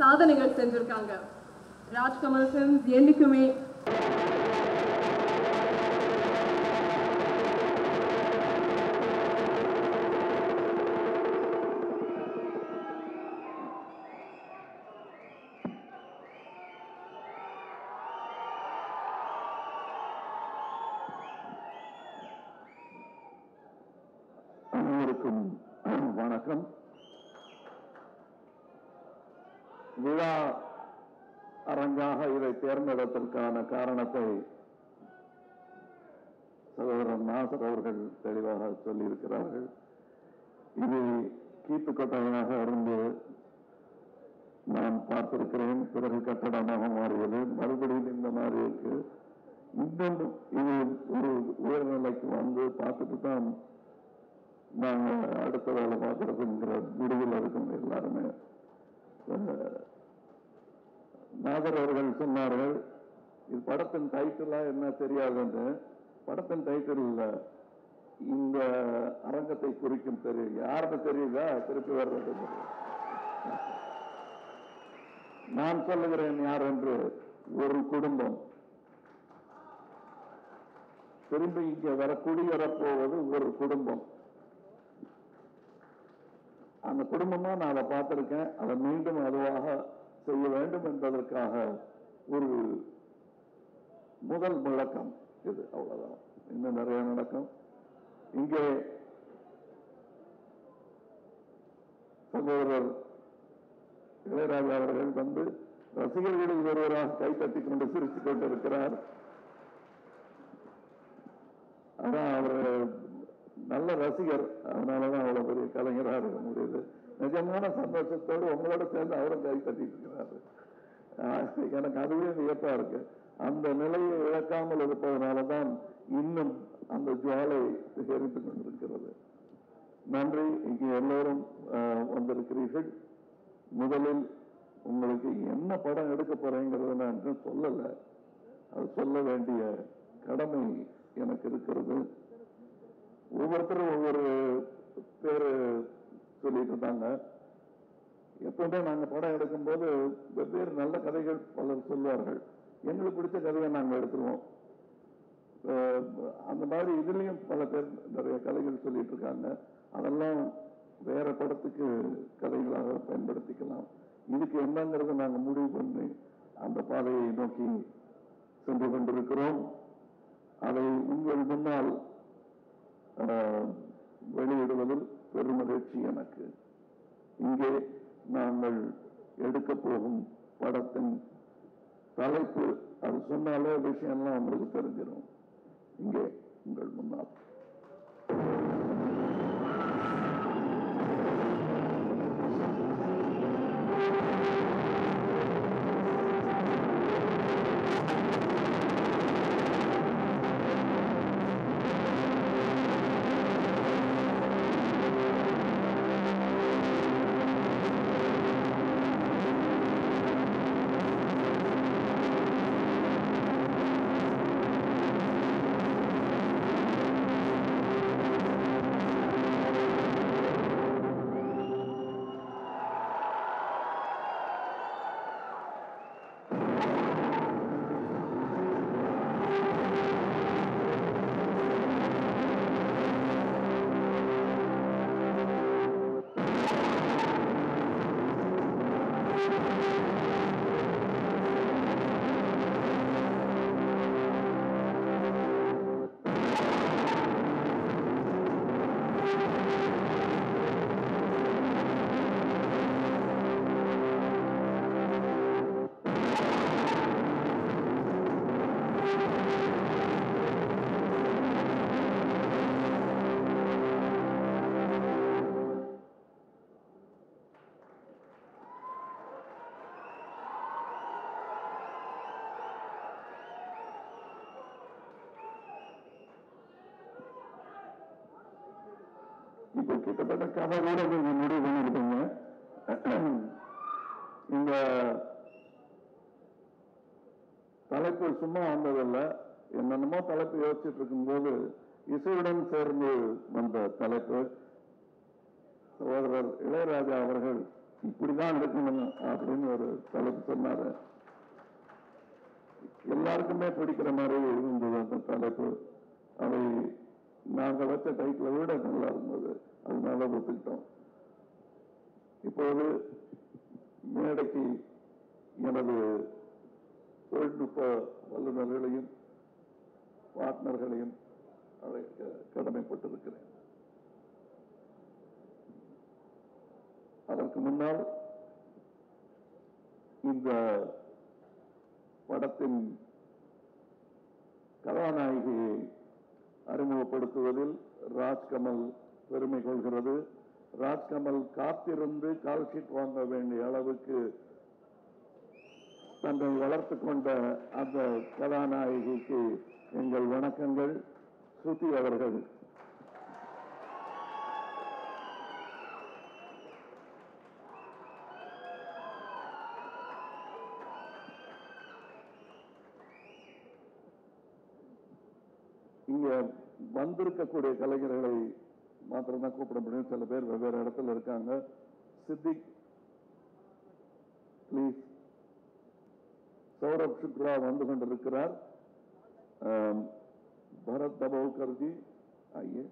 சாதனைகள் செஞ்சிருக்காங்க. ராஜ்கமல் ஃபிலிம்ஸ் என்னைக்குமே அனைவருக்கும் வணக்கம். விழா அரங்காக இதை தேர்ந்தெடுப்பதற்கான காரணத்தை சகோதரர் நாசர் அவர்கள் தெளிவாக சொல்லியிருக்கிறார்கள். இது கீத்துக்கொட்டகையாக இருந்து நான் பார்த்திருக்கிறேன். பிறகு கட்டடமாக மாறியது, மறுபடியும் இந்த மாதிரி இருக்கு. இன்னும் இது ஒரு உயர்நிலைக்கு வந்து பார்த்துட்டு தான் நாங்கள் அடுத்த வேலை பார்க்கறதுங்கிற முடிவில் இருக்கும் எல்லாருமே. நாதர் அவர்கள் சொன்னார்கள், இது படத்தின் டைட்டிலா என்ன தெரியாதுன்னு. படத்தின் டைட்டில் இந்த அரங்கத்தை குறிக்கும் தெரியும். யாருக்கு தெரியுதா? திருப்பி வர்றது நான் சொல்லுகிறேன் யார் என்று. ஒரு குடும்பம் திரும்பி இங்கே குடியேறப்போவது ஒரு குடும்பம். அந்த குடும்பமா நான் அதை பார்த்திருக்கேன். அதை மீண்டும் அதுவாக செய்ய வேண்டும் என்பதற்காக ஒரு முதல் முழக்கம் இது. அவ்வளவுதான். இன்னும் நிறைய நடக்கும். இங்கே சகோதரர் இளையராஜா அவர்கள் வந்து ரசிகர்களில் ஒருவராக கைத்தட்டி கொண்டு சிரித்துக் கொண்டிருக்கிறார். அதான் அவர் நல்ல ரசிகர், அதனாலதான் அவ்வளவு பெரிய கலைஞராக இருக்க முடியுது. நிஜமான சந்தோஷத்தோடு உங்களோட சேர்ந்து அவரும் கை தட்டிட்டு இருக்கிறாரு. எனக்கு அதுவே வியப்பா இருக்கு. அந்த நிலையை இழக்காமல் இருப்பதனாலதான் இன்னும் அந்த ஜுவாலை எரிந்து கொண்டிருக்கிறது. நன்றி. இங்கே எல்லோரும் வந்திருக்கிறீர்கள். முதலில் உங்களுக்கு என்ன படம் எடுக்க போறேங்கிறத நான் சொல்லல. அது சொல்ல வேண்டிய கடமை எனக்கு இருக்கிறது. ஒவ்வொருத்தரும் ஒவ்வொரு பேரு சொல்லிட்டு இருந்தாங்க. எப்பவுமே நாங்க படம் எடுக்கும் போது வெவ்வேறு நல்ல கதைகள் பலர் சொல்வார்கள். எங்களுக்கு பிடிச்ச கதையை நாங்க எடுத்துருவோம். அந்த மாதிரி இதுலயும் பல பேர் நிறைய கதைகள் சொல்லிட்டு இருக்காங்க. அதெல்லாம் வேற படத்துக்கு கதைகளாக பயன்படுத்திக்கலாம். இதுக்கு என்னங்கிறத நாங்க முடிவு பண்ணி அந்த பாதையை நோக்கி சென்று கொண்டிருக்கிறோம். அதை உங்கள் முன்னால் வெளியிடுவதில் பெருமகிழ்ச்சி எனக்கு. இங்கே நாங்கள் எடுக்க போகும் படத்தின் தலைப்பு, அது சொன்னாலே விஷயம்லாம் உங்களுக்கு தெரிஞ்சிடும். இங்கே உங்கள் முன்னால் இப்போ கிட்டத்தட்ட கதை கூட நீங்க முடிவு பண்ணிருக்கீங்க. இந்த தலைப்பு சும்மா வந்ததில்லை. என்னென்னமோ தலைப்பு யோசிச்சுட்டு இருக்கும்போது இசையுடன் சேர்ந்து வந்த தலைப்பு. சகோதரர் இளையராஜா அவர்கள் இப்படிதான் இருக்கணும் அப்படின்னு ஒரு தலைப்பு சொன்னாரு. எல்லாருக்குமே பிடிக்கிற மாதிரி இருந்தது அந்த தலைப்பு. அதை நாங்கள் வச்ச டைட்டிலை விட நல்லா இருந்தது, அதனால ஒத்துக்கிட்டோம். இப்போது மேடைக்கு எனது தொழில்நுட்ப வல்லுநர்களையும் பார்ட்னர்களையும் அழைக்க கடமைப்பட்டிருக்கிறேன். அதற்கு முன்னால் இந்த படத்தின் கதாநாயகியை அறிமுகப்படுத்துவதில் ராஜ்கமல் பெருமை கொள்கிறது. ராஜ்கமல் காத்திருந்து கால்ஷீட் வாங்க வேண்டிய அளவுக்கு தன்னை வளர்த்துக் கொண்ட அந்த கதாநாயகிக்கு எங்கள் வணக்கங்கள். ஸ்ருதி அவர்கள் இங்க வந்திருக்கக்கூடிய கலைஞர்களை மாத்திரம் தான் கூப்பிட முடியும். சில பேர் வெவ்வேறு இடத்துல இருக்காங்க. சித்திக் பிளீஸ். சௌரப் சுக்லா வந்து கொண்டிருக்கிறார். भरत दबोकर जी आइए.